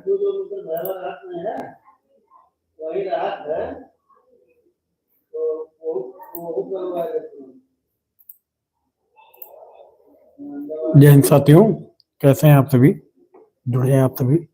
जय हिंद साथियों, कैसे हैं आप सभी? जुड़े हैं आप सभी?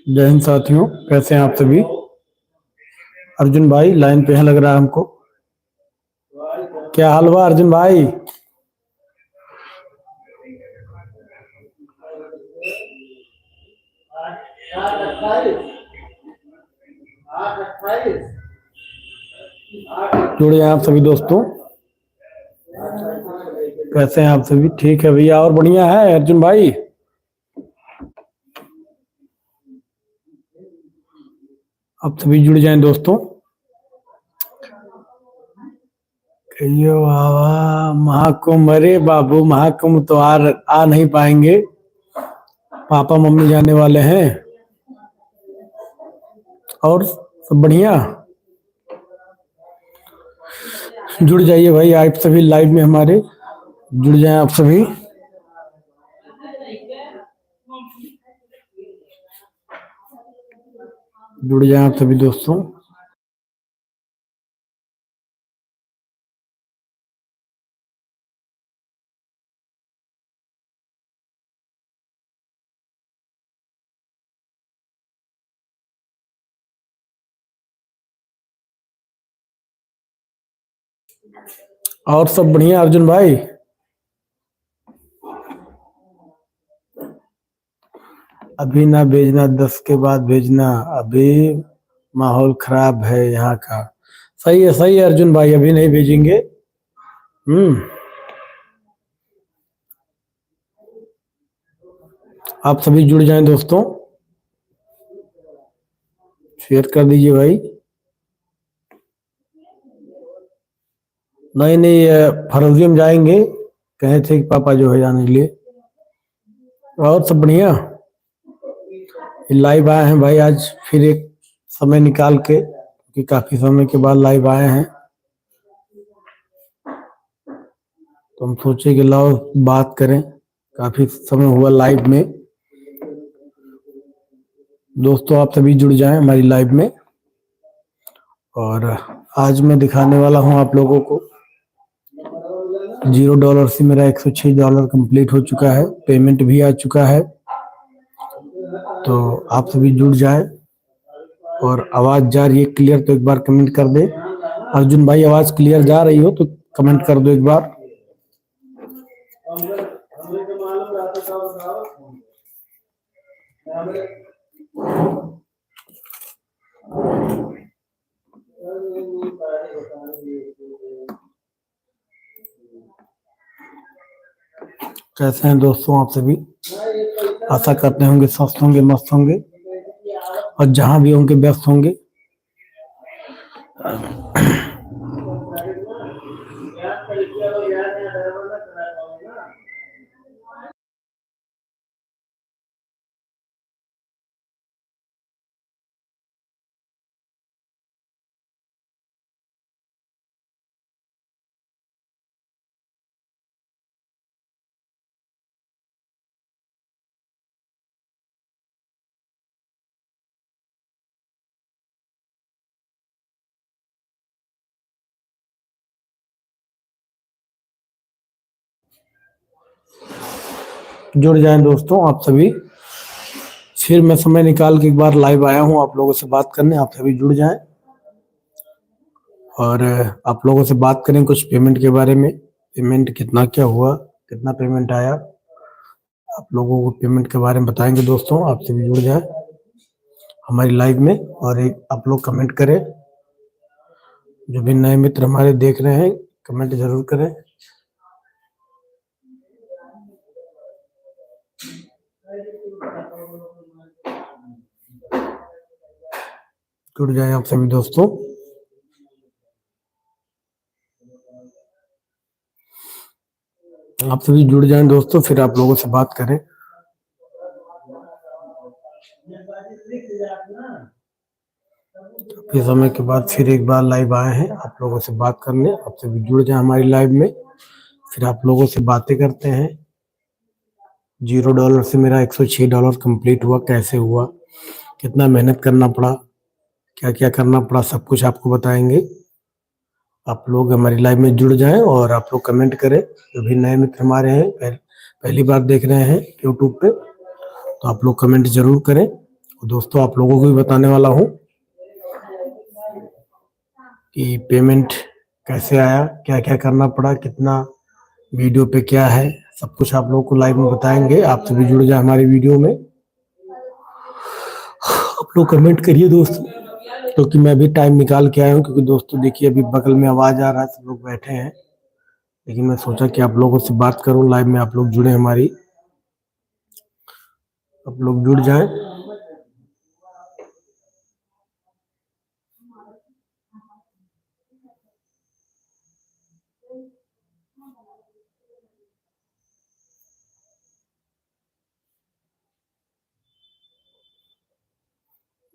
जय हिंद साथियों, कैसे हैं आप सभी? अर्जुन भाई लाइन पे हैं, लग रहा है हमको। क्या हाल हुआ अर्जुन भाई? जुड़े हैं आप सभी दोस्तों? कैसे हैं आप सभी? ठीक है भैया, और बढ़िया है अर्जुन भाई? आप सभी जुड़ जाएं दोस्तों। महाकुंभ, अरे बाबू महाकुंभ तो आ नहीं पाएंगे, पापा मम्मी जाने वाले हैं। और सब बढ़िया? जुड़ जाइए भाई, आप सभी लाइव में हमारे जुड़ जाएं आप सभी। जुड़ जाएं आप सभी दोस्तों। और सब बढ़िया अर्जुन भाई? अभी ना भेजना, 10 के बाद भेजना, अभी माहौल खराब है यहाँ का। सही है अर्जुन भाई, अभी नहीं भेजेंगे। आप सभी जुड़ जाएं दोस्तों, शेयर कर दीजिए भाई। नहीं फरोजी में जाएंगे, कहे थे कि पापा जो है जाने के लिए। और सब बढ़िया? लाइव आए हैं भाई आज फिर एक समय निकाल के, कि काफी समय के बाद लाइव आए हैं, तो हम सोचे कि लाओ बात करें, काफी समय हुआ लाइव में। दोस्तों आप सभी जुड़ जाएं हमारी लाइव में। और आज मैं दिखाने वाला हूं आप लोगों को, $0 से मेरा $106 कंप्लीट हो चुका है, पेमेंट भी आ चुका है। तो आप सभी जुड़ जाए। और आवाज जा रही है क्लियर तो एक बार कमेंट कर दे। अर्जुन भाई आवाज क्लियर जा रही हो तो कमेंट कर दो एक बार। कैसे हैं दोस्तों आप सभी? आशा करते होंगे स्वस्थ होंगे, मस्त होंगे, और जहां भी होंगे व्यस्त होंगे। जुड़ जाएं दोस्तों आप सभी। फिर मैं समय निकाल के एक बार लाइव आया हूं आप लोगों से बात करने, आप सभी जुड़ जाएं और आप लोगों से बात करें कुछ पेमेंट के बारे में। पेमेंट कितना क्या हुआ, कितना पेमेंट आया, आप लोगों को पेमेंट के बारे में बताएंगे दोस्तों। आपसे भी जुड़ जाए हमारी लाइव में, और एक आप लोग कमेंट करें। जो भी नए मित्र हमारे देख रहे हैं, कमेंट जरूर करें। जुड़ जाए आप सभी दोस्तों। आप सभी जुड़ जाएं दोस्तों, फिर आप लोगों से बात करें। काफी समय के बाद फिर एक बार लाइव आए हैं आप लोगों से बात करने। आप सभी जुड़ जाए हमारी लाइव में, फिर आप लोगों से बातें करते हैं। $0 से मेरा $106 कंप्लीट हुआ। कैसे हुआ, कितना मेहनत करना पड़ा, क्या क्या करना पड़ा, सब कुछ आपको बताएंगे। आप लोग हमारी लाइव में जुड़ जाएं और आप लोग कमेंट करें। जो भी नए मित्र हमारे हैं, पहली बार देख रहे हैं यूट्यूब पे, तो आप लोग कमेंट जरूर करें। दोस्तों आप लोगों को भी बताने वाला हूँ कि पेमेंट कैसे आया, क्या क्या करना पड़ा, कितना वीडियो पे क्या है, सब कुछ आप लोगों को लाइव में बताएंगे। आप सभी जुड़ जाए हमारी वीडियो में। आप लोग कमेंट करिए दोस्तों, क्योंकि मैं भी टाइम निकाल के आया हूँ। क्योंकि दोस्तों देखिए अभी बगल में आवाज आ रहा है, सब लोग बैठे हैं, लेकिन मैं सोचा कि आप लोगों से बात करूं लाइव में। आप लोग जुड़े हमारी, आप लोग जुड़ जाएं।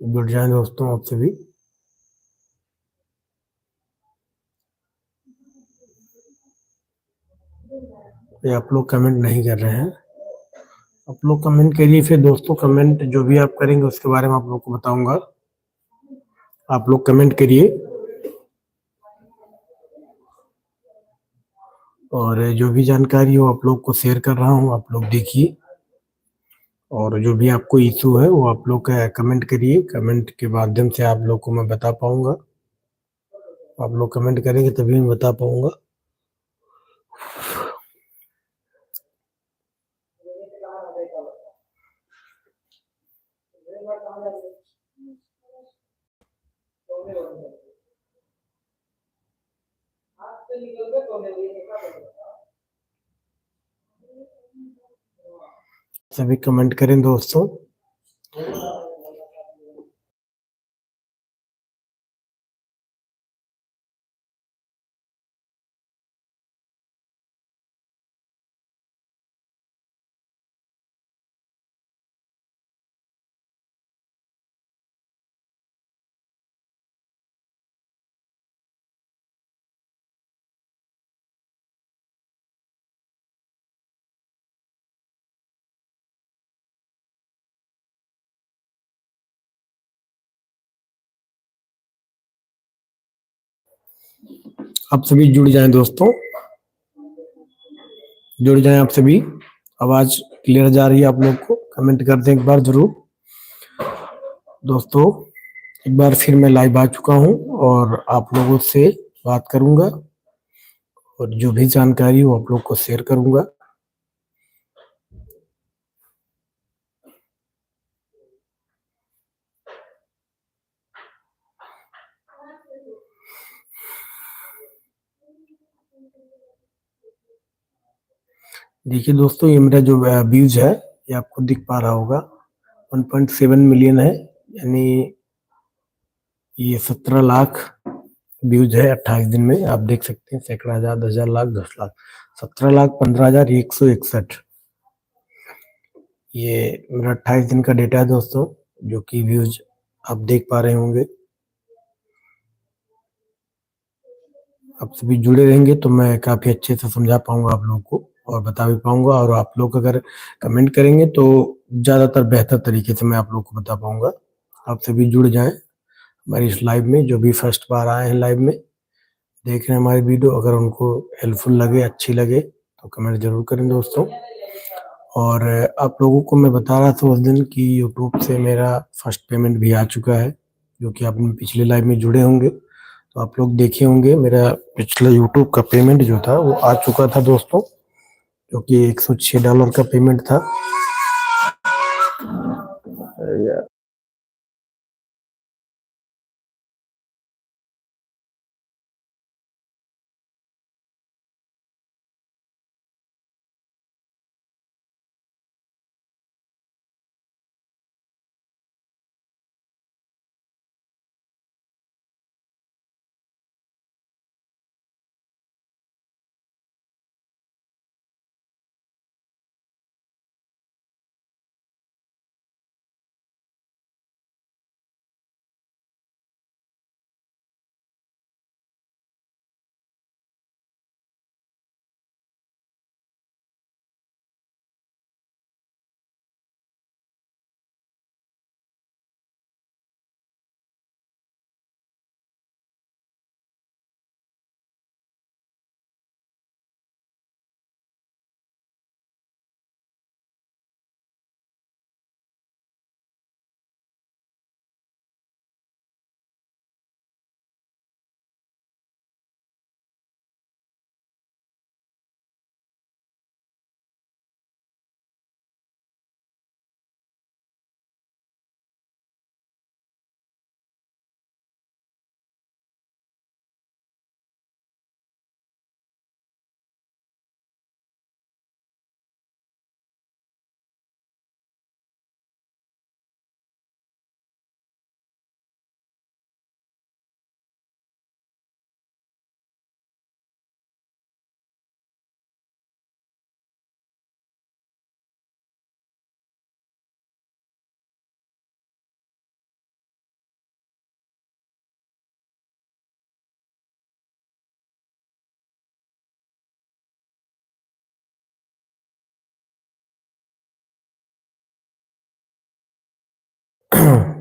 जुड़ जाएं दोस्तों आप सभी। ये आप लोग कमेंट नहीं कर रहे हैं, आप लोग कमेंट करिए। फिर दोस्तों कमेंट जो भी आप करेंगे उसके बारे में आप लोग को बताऊंगा। आप लोग कमेंट करिए, और जो भी जानकारी हो आप लोग को शेयर कर रहा हूँ, आप लोग देखिए। और जो भी आपको इशू है वो आप लोग कमेंट करिए। कमेंट के माध्यम से आप लोग को मैं बता पाऊंगा। आप लोग कमेंट करेंगे तभी मैं बता पाऊंगा। सभी कमेंट करें दोस्तों। आप सभी जुड़ जाएं दोस्तों, जुड़ जाएं आप सभी। आवाज क्लियर जा रही है आप लोग को? कमेंट कर दें एक बार जरूर दोस्तों। एक बार फिर मैं लाइव आ चुका हूं और आप लोगों से बात करूंगा, और जो भी जानकारी हो आप लोग को शेयर करूंगा। देखिए दोस्तों, ये मेरा जो व्यूज है ये आपको दिख पा रहा होगा, 1.7 मिलियन है। यानी ये 17 लाख व्यूज है 28 दिन में। आप देख सकते हैं, सैकड़ा हजार, 10,000, लाख, 10 लाख, 17,15,161। ये मेरा 28 दिन का डेटा है दोस्तों, जो कि व्यूज आप देख पा रहे होंगे। आप सभी जुड़े रहेंगे तो मैं काफी अच्छे से समझा पाऊंगा आप लोगों को, और बता भी पाऊंगा। और आप लोग अगर कमेंट करेंगे तो ज्यादातर बेहतर तरीके से मैं आप लोग को बता पाऊंगा। आप सभी जुड़ जाएं हमारी इस लाइव में। जो भी फर्स्ट बार आए हैं लाइव में, देख रहे हैं हमारी वीडियो, अगर उनको हेल्पफुल लगे, अच्छी लगे, तो कमेंट जरूर करें दोस्तों। और आप लोगों को मैं बता रहा था उस दिन कि यूट्यूब से मेरा फर्स्ट पेमेंट भी आ चुका है, जो कि आपने पिछले लाइव में जुड़े होंगे तो आप लोग देखे होंगे। मेरा पिछला यूट्यूब का पेमेंट जो था वो आ चुका था दोस्तों, जो कि $106 का पेमेंट था।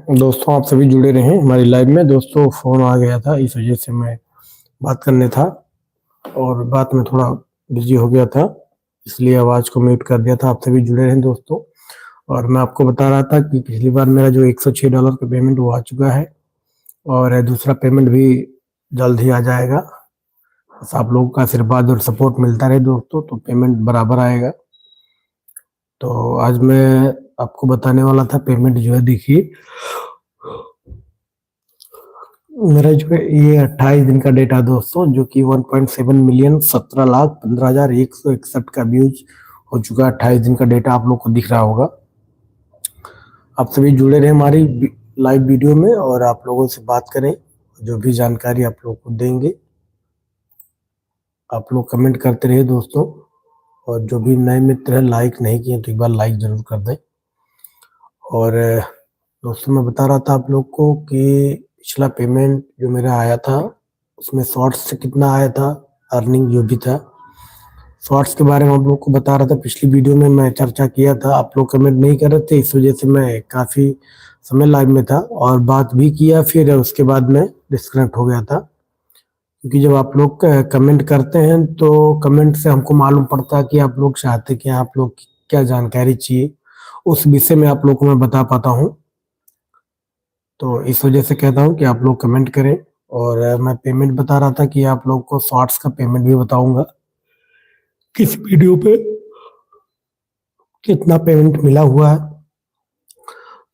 दोस्तों आप सभी जुड़े रहें हमारी लाइव में। दोस्तों फ़ोन आ गया था, इस वजह से मैं बात करने था और बात में थोड़ा बिजी हो गया था, इसलिए आवाज़ को म्यूट कर दिया था। आप सभी जुड़े रहें दोस्तों। और मैं आपको बता रहा था कि पिछली बार मेरा जो $106 का पेमेंट वो आ चुका है और दूसरा पेमेंट भी जल्द ही आ जाएगा। बस आप लोगों का आशीर्वाद और सपोर्ट मिलता रहे दोस्तों, तो पेमेंट बराबर आएगा। तो आज मैं आपको बताने वाला था पेमेंट जो है, देखिए मेरा जो है ये 28 दिन का डेटा दोस्तों, जो कि 1.7 मिलियन 17,15,161 का व्यूज हो चुका है। 28 दिन का डेटा आप लोग को दिख रहा होगा। आप सभी जुड़े रहे हमारी लाइव वीडियो में और आप लोगों से बात करें, जो भी जानकारी आप लोग को देंगे। आप लोग कमेंट करते रहिए दोस्तों, और जो भी नए मित्र हैं लाइक नहीं किए तो एक बार लाइक जरूर कर दें। और दोस्तों मैं बता रहा था आप लोग को कि पिछला पेमेंट जो मेरा आया था उसमें शॉर्ट्स से कितना आया था, अर्निंग जो भी था। शॉर्ट्स के बारे में आप लोग को बता रहा था, पिछली वीडियो में मैं चर्चा किया था। आप लोग कमेंट नहीं कर रहे थे, इस वजह से मैं काफ़ी समय लाइव में था और बात भी किया, फिर उसके बाद मैं डिस्कनेक्ट हो गया था। क्योंकि जब आप लोग कमेंट करते हैं तो कमेंट से हमको मालूम पड़ता है कि आप लोग चाहते कि आप लोग क्या जानकारी चाहिए, उस विषय में आप लोग को मैं बता पाता हूँ। तो इस वजह से कहता हूँ कि आप लोग कमेंट करें। और मैं पेमेंट बता रहा था कि आप लोग को शॉर्ट्स का पेमेंट भी बताऊंगा, किस वीडियो पे कितना पेमेंट मिला हुआ है।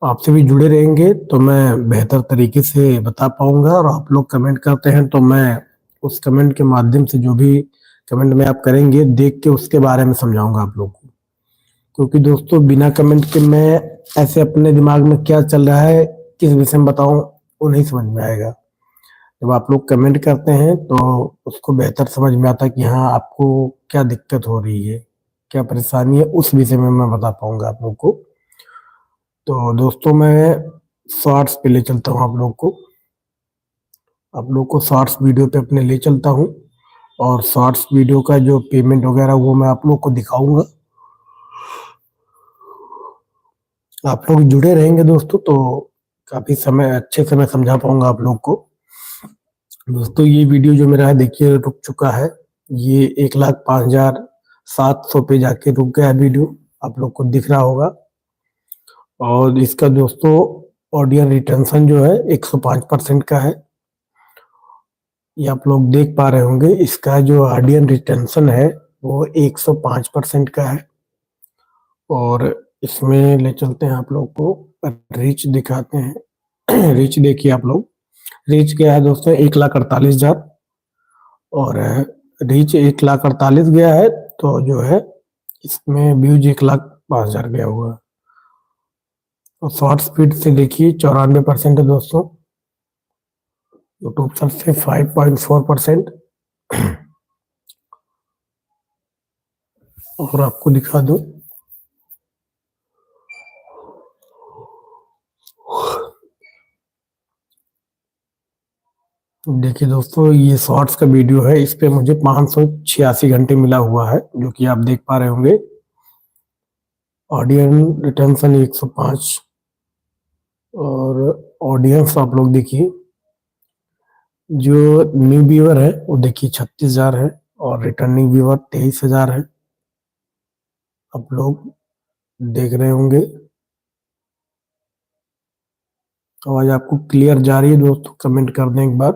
आपसे भी जुड़े रहेंगे तो मैं बेहतर तरीके से बता पाऊंगा, और आप लोग कमेंट करते हैं तो मैं उस कमेंट के माध्यम से, जो भी कमेंट में आप करेंगे देख के उसके बारे में समझाऊंगा आप लोग को। क्योंकि दोस्तों बिना कमेंट के मैं ऐसे अपने दिमाग में क्या चल रहा है, किस विषय में बताऊं, वो नहीं समझ में आएगा। जब आप लोग कमेंट करते हैं तो उसको बेहतर समझ में आता है कि हाँ आपको क्या दिक्कत हो रही है, क्या परेशानी है, उस विषय में मैं बता पाऊंगा आप लोग को। तो दोस्तों मैं शॉर्ट्स पे ले चलता हूँ आप लोग को शॉर्ट्स वीडियो पे अपने ले चलता हूँ, और शॉर्ट्स वीडियो का जो पेमेंट वगैरह वो मैं आप लोग को दिखाऊंगा। आप लोग जुड़े रहेंगे दोस्तों तो काफी समय अच्छे से मैं समझा पाऊंगा आप लोग को। दोस्तों ये वीडियो जो मेरा है देखिए रुक चुका है, ये 1,05,700 पे जाके रुक गया वीडियो, आप लोग को दिख रहा होगा। और इसका दोस्तों ऑडियंस रिटेंशन जो है 105% का है, ये आप लोग देख पा रहे होंगे। इसका जो ऑडियंस रिटेंशन है वो 105% का है। और इसमें ले चलते हैं आप लोग को, रीच दिखाते हैं। रीच देखिए आप लोग, रीच क्या है दोस्तों 1,48,000, और रीच 1,48,000 गया है, तो जो है इसमें व्यूज 1,05,000 गया हुआ है। तो शॉर्ट स्पीड से देखिए 94% है दोस्तों, यूट्यूब सबसे 5.4%। और आपको दिखा दूं, देखिए दोस्तों ये शॉर्ट्स का वीडियो है, इस पे मुझे 586 घंटे मिला हुआ है, जो कि आप देख पा रहे होंगे। ऑडियंस रिटेंशन 105, और ऑडियंस आप लोग देखिए, जो न्यू व्यूअर है वो देखिए 36,000 है, और रिटर्निंग व्यूअर 23,000 है। आप लोग देख रहे होंगे, आवाज आपको क्लियर जा रही है दोस्तों, कमेंट कर दें एक बार।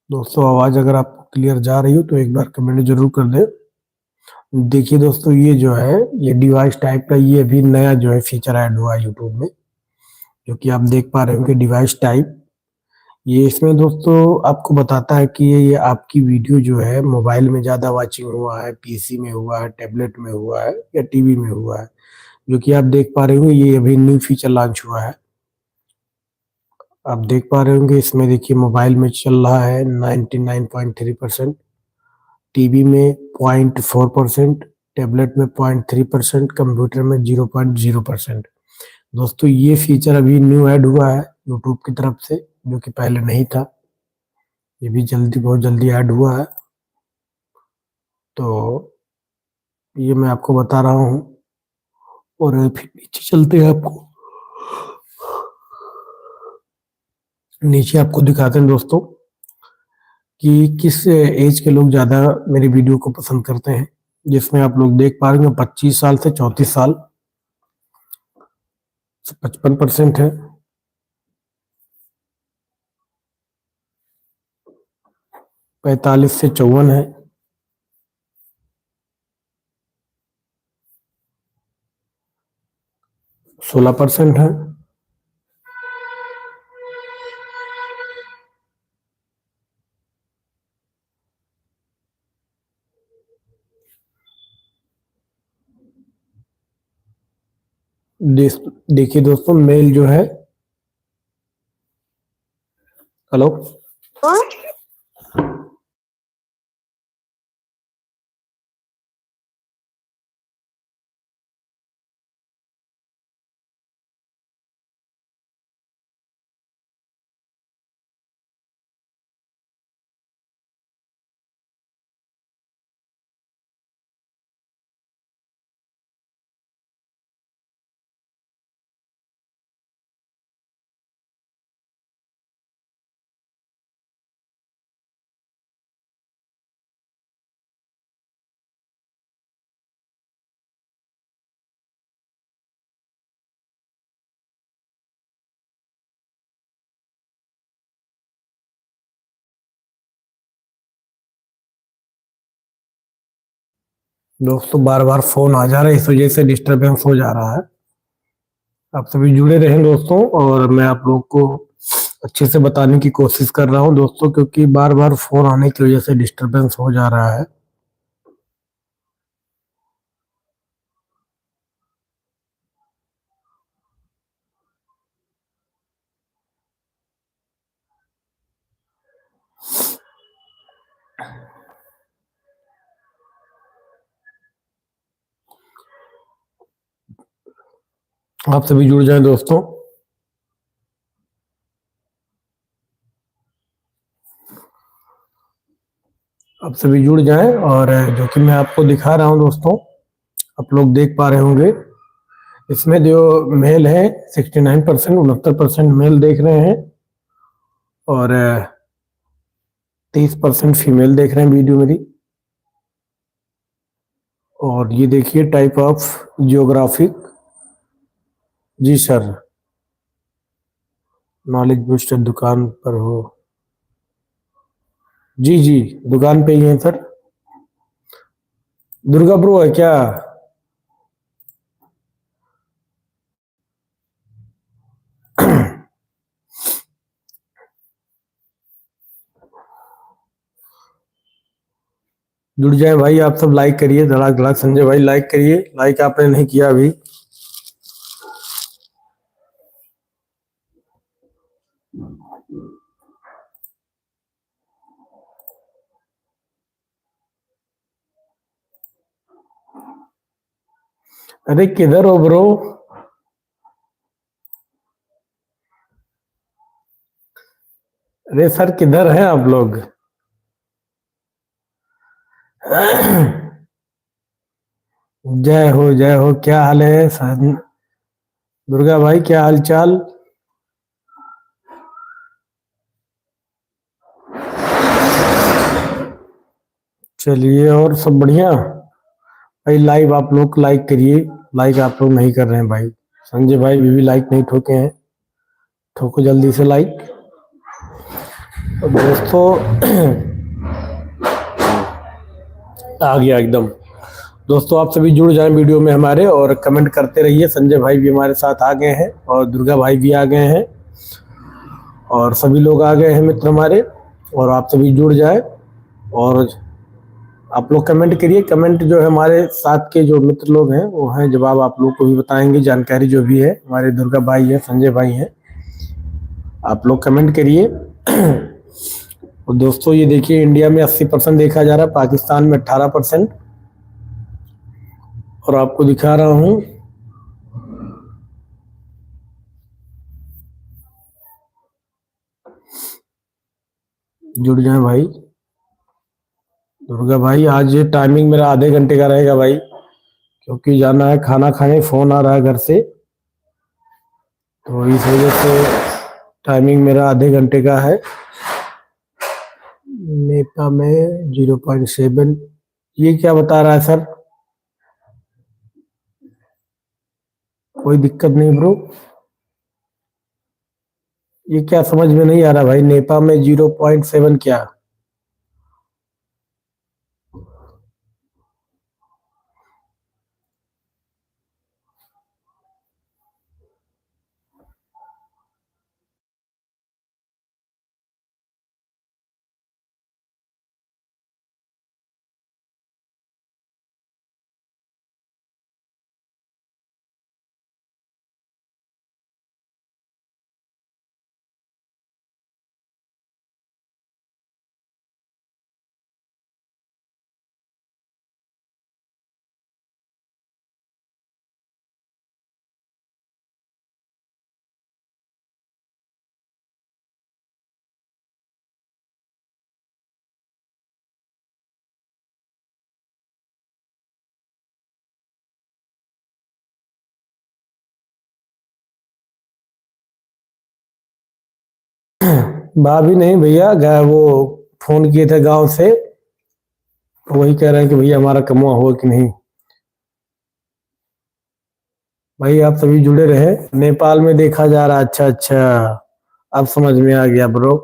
दोस्तों आवाज अगर आपको क्लियर जा रही हो तो एक बार कमेंट जरूर कर दें। देखिए दोस्तों ये जो है, ये डिवाइस टाइप का ये भी नया जो है फीचर ऐड हुआ है यूट्यूब में, जो कि आप देख पा रहे होंगे डिवाइस टाइप। ये इसमें दोस्तों आपको बताता है कि ये आपकी वीडियो जो है मोबाइल में ज़्यादा वॉचिंग हुआ है, पीसी में हुआ है, टैबलेट में हुआ है, या टीवी में हुआ है, जो कि आप देख पा रहे होंगे। ये अभी न्यू फीचर लॉन्च हुआ है, आप देख पा रहे होंगे। इसमें देखिए मोबाइल में चल रहा है 99.3%, टीवी में 0.4%, टैबलेट में 0.3%, कंप्यूटर में 0.0%। दोस्तों ये फीचर अभी न्यू ऐड हुआ है यूट्यूब की तरफ से, जो कि पहले नहीं था। ये भी जल्दी, बहुत जल्दी ऐड हुआ है। तो ये मैं आपको बता रहा हूँ। और फिर नीचे चलते हैं, आपको नीचे आपको दिखाते हैं दोस्तों कि किस एज के लोग ज्यादा मेरी वीडियो को पसंद करते हैं। जिसमें आप लोग देख पा रहे हैं 25 साल से 34 साल 55% है, 45 से 54 है, 16% है, देखिए दोस्तों मेल जो है, हेलो, दोस्तों बार बार फोन आ जा रहा है, इस वजह से डिस्टरबेंस हो जा रहा है। आप सभी जुड़े रहें दोस्तों, और मैं आप लोग को अच्छे से बताने की कोशिश कर रहा हूं दोस्तों, क्योंकि बार बार फोन आने की वजह से डिस्टरबेंस हो जा रहा है। आप सभी जुड़ जाएं दोस्तों। आप सभी जुड़ जाएं, और जो कि मैं आपको दिखा रहा हूं दोस्तों, आप लोग देख पा रहे होंगे। इसमें जो मेल है 69%, 69% मेल देख रहे हैं, और 30% फीमेल देख रहे हैं वीडियो मेरी। और ये देखिए टाइप ऑफ जियोग्राफिक, जी सर, नॉलेज बूस्टर दुकान पर हो, जी जी दुकान पे ही है सर। दुर्गा प्रो है क्या? जुड़ जाए भाई, आप सब लाइक करिए, धड़ाक धड़ाक। संजय भाई लाइक करिए, लाइक आपने नहीं किया अभी। अरे किधर हो ब्रो? अरे सर किधर हैं आप लोग? जय हो, क्या हाल है दुर्गा भाई, क्या हाल चाल? चलिए, और सब बढ़िया भाई। लाइव आप लोग लाइक करिए, लाइक आप लोग नहीं कर रहे हैं भाई। संजय भाई भी लाइक नहीं ठोके हैं, ठोको जल्दी से लाइक। दोस्तों आ गया एकदम। दोस्तों आप सभी जुड़ जाएं वीडियो में हमारे, और कमेंट करते रहिए। संजय भाई भी हमारे साथ आ गए हैं, और दुर्गा भाई भी आ गए हैं, और सभी लोग आ गए हैं मित्र हमारे। और आप सभी जुड़ जाए, और आप लोग कमेंट करिए। कमेंट जो है हमारे साथ के जो मित्र लोग हैं वो हैं, जवाब आप लोग को भी बताएंगे। जानकारी जो भी है, हमारे दुर्गा भाई है, संजय भाई हैं, आप लोग कमेंट करिए। और दोस्तों ये देखिए, इंडिया में 80% देखा जा रहा है, पाकिस्तान में 18%। और आपको दिखा रहा हूँ, जुड़ जाए भाई। दुर्गा भाई आज टाइमिंग मेरा आधे घंटे का रहेगा भाई, क्योंकि जाना है खाना खाने, फोन आ रहा है घर से, तो इस वजह से टाइमिंग मेरा आधे घंटे का है। नेपा में 0.7, ये क्या बता रहा है सर? कोई दिक्कत नहीं ब्रो, ये क्या समझ में नहीं आ रहा भाई, नेपा में 0.7 क्या? भाभी नहीं भैया, वो फोन किए थे गांव से, वही कह रहे हैं कि भैया हमारा कमुआ हुआ कि नहीं। भाई आप सभी जुड़े रहे, नेपाल में देखा जा रहा, अच्छा अच्छा, अब समझ में आ गया ब्रो।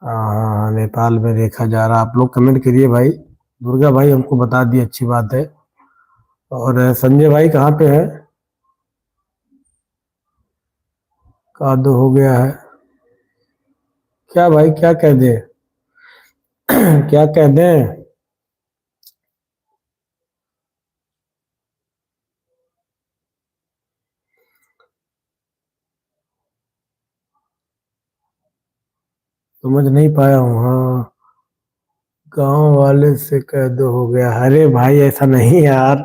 हाँ, नेपाल में देखा जा रहा, आप लोग कमेंट करिए भाई। दुर्गा भाई हमको बता दिए, अच्छी बात है। और संजय भाई कहाँ पे है? का दो हो गया है क्या भाई, क्या कह दे? क्या कह दें? समझ नहीं पाया हूँ, हाँ। गांव वाले से कह दो हो गया, अरे भाई ऐसा नहीं यार,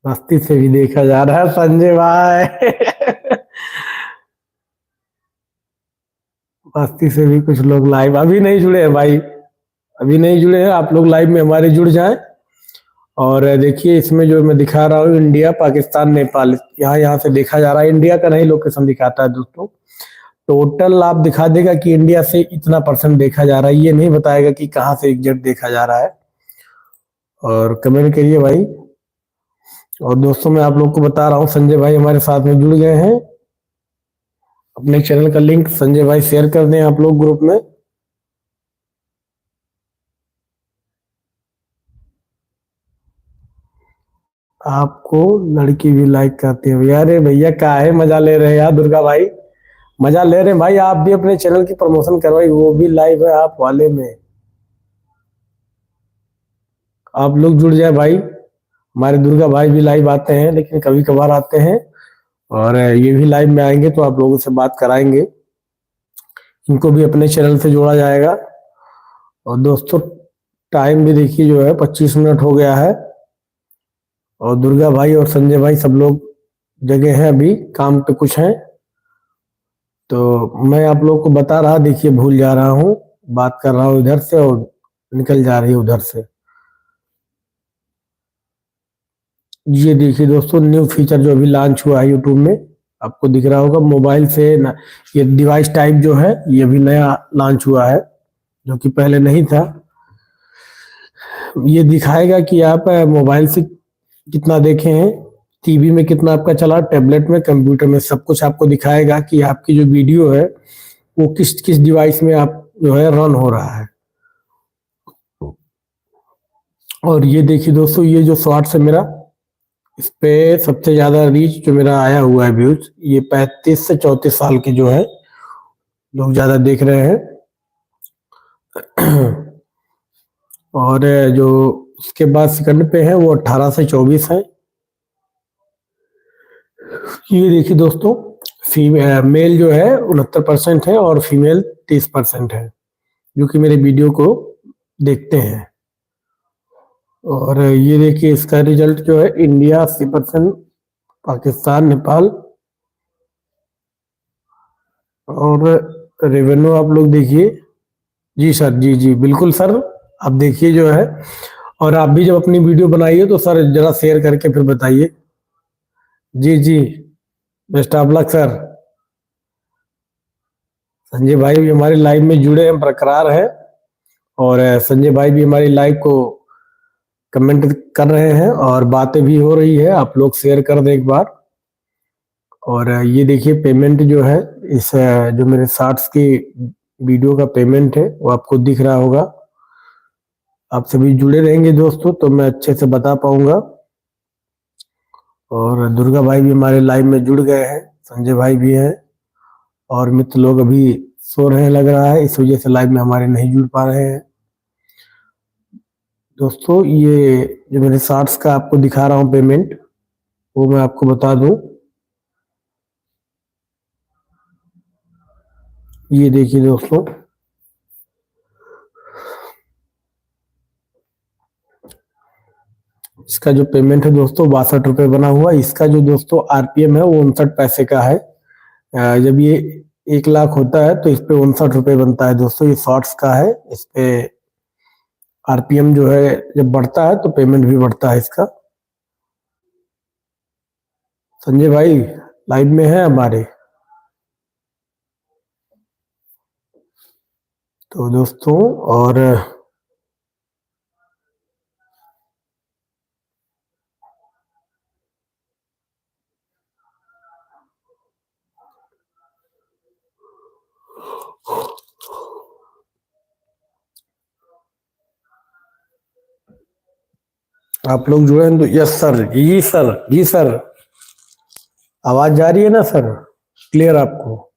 मस्ती से भी देखा जा रहा है संजय भाई। मस्ती से भी कुछ लोग लाइव अभी नहीं जुड़े हैं भाई, अभी नहीं जुड़े हैं, आप लोग लाइव में हमारे जुड़ जाएं। और देखिए इसमें जो मैं दिखा रहा हूँ, इंडिया पाकिस्तान नेपाल, यहाँ यहाँ से देखा जा रहा है, इंडिया का नहीं लोकेशन दिखाता है दोस्तों। टोटल आप दिखा देगा कि इंडिया से इतना परसेंट देखा जा रहा है, ये नहीं बताएगा कि कहाँ से एग्जैक्ट देखा जा रहा है। और कमेंट करिए भाई। और दोस्तों मैं आप लोग को बता रहा हूँ, संजय भाई हमारे साथ में जुड़ गए हैं। अपने चैनल का लिंक संजय भाई शेयर कर दें आप लोग ग्रुप में। आपको लड़की भी लाइक करती है भैया, अरे भैया क्या है, मजा ले रहे हैं यार दुर्गा भाई, मजा ले रहे हैं भाई, आप भी अपने चैनल की प्रमोशन करवाई, वो भी लाइव है आप वाले में, आप लोग जुड़ जाए भाई। हमारे दुर्गा भाई भी लाइव आते हैं, लेकिन कभी कभार आते हैं, और ये भी लाइव में आएंगे तो आप लोगों से बात कराएंगे, इनको भी अपने चैनल से जोड़ा जाएगा। और दोस्तों टाइम भी देखिए जो है 25 मिनट हो गया है, और दुर्गा भाई और संजय भाई सब लोग जगह हैं, अभी काम पे कुछ हैं, तो मैं आप लोग को बता रहा, देखिए भूल जा रहा हूँ, बात कर रहा हूँ इधर से और निकल जा रही है उधर से। ये देखिए दोस्तों न्यू फीचर जो अभी लॉन्च हुआ है यूट्यूब में, आपको दिख रहा होगा मोबाइल से ना, ये डिवाइस टाइप जो है ये भी नया लॉन्च हुआ है, जो कि पहले नहीं था। ये दिखाएगा कि आप मोबाइल से कितना देखे हैं, टीवी में कितना आपका चला, टैबलेट में, कंप्यूटर में, सब कुछ आपको दिखाएगा कि आपकी जो वीडियो है वो किस किस डिवाइस में आप जो है रन हो रहा है। और ये देखिए दोस्तों, ये जो शॉर्ट्स है मेरा, इस पे सबसे ज्यादा रीच जो मेरा आया हुआ है व्यूज, ये 35 से 34 साल के जो है लोग ज्यादा देख रहे हैं। और जो उसके बाद सेकंड पे है वो 18 से 24 है। ये देखिए दोस्तों, मेल जो है 69% है और फीमेल 30% है, जो कि मेरे वीडियो को देखते हैं। और ये देखिए इसका रिजल्ट जो है, इंडिया 80%, पाकिस्तान, नेपाल, और रेवेन्यू आप लोग देखिए जी सर, जी जी बिल्कुल सर। आप देखिए जो है, और आप भी जब अपनी वीडियो बनाइए तो सर जरा शेयर करके फिर बताइए। जी जी। Best of luck sir. Sanjay भाई भी हमारे लाइव में जुड़े हैं, बरकरार है। और संजय भाई भी हमारी लाइव को कमेंट कर रहे हैं और बातें भी हो रही है, आप लोग शेयर कर दें एक बार। और ये देखिए पेमेंट जो है, इस जो मेरे शॉर्ट्स की वीडियो का पेमेंट है वो आपको दिख रहा होगा। आप सभी जुड़े रहेंगे दोस्तों तो मैं अच्छे से बता पाऊंगा। और दुर्गा भाई भी हमारे लाइव में जुड़ गए हैं, संजय भाई भी हैं। और मित्र लोग अभी सो रहे लग रहा है, इस वजह से लाइव में हमारे नहीं जुड़ पा रहे हैं। दोस्तों ये जो मेरे शॉर्ट्स का आपको दिखा रहा हूँ पेमेंट, वो मैं आपको बता दूं। ये देखिए दोस्तों, इसका जो पेमेंट है दोस्तों 62 रुपये बना हुआ। इसका जो दोस्तों आरपीएम है वो 59 पैसे का है। जब ये 1 लाख होता है तो इस पे 59 रुपये बनता है दोस्तों। ये शॉर्ट्स का है, इस पे आरपीएम जो है जब बढ़ता है तो पेमेंट भी बढ़ता है इसका। संजय भाई लाइव में है हमारे। तो दोस्तों और आप लोग जुड़े हैं तो यस सर, जी सर, जी सर। आवाज जा रही है ना सर, क्लियर आपको?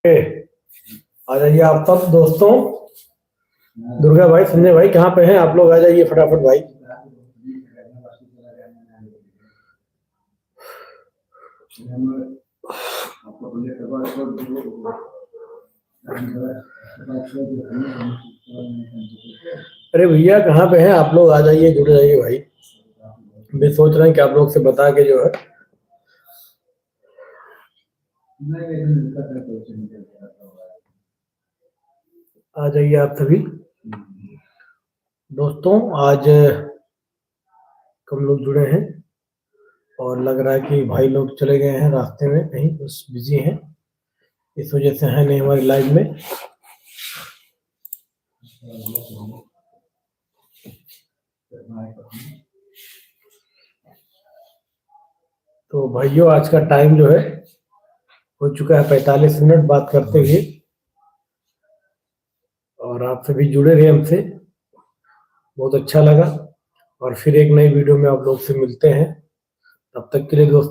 आ जाइए आप सब दोस्तों। दुर्गा भाई, संजय भाई कहाँ पे हैं आप लोग? आ जाइए फटाफट भाई। अरे भैया कहाँ पे हैं आप लोग? आ जाइए, जुड़ जाइए भाई। मैं सोच रहे हैं कि आप लोग से बता के जो है आ जाइए आप सभी दोस्तों। आज कम लोग जुड़े हैं और लग रहा है कि भाई लोग चले गए हैं रास्ते में, कहीं बस बिजी हैं, इस वजह से है नहीं हमारी लाइव में। तो भाइयों आज का टाइम जो है हो चुका है 45 मिनट बात करते हुए, और आप सभी जुड़े रहे हमसे, बहुत अच्छा लगा। और फिर एक नई वीडियो में आप लोग से मिलते हैं, तब तक के लिए दोस्तों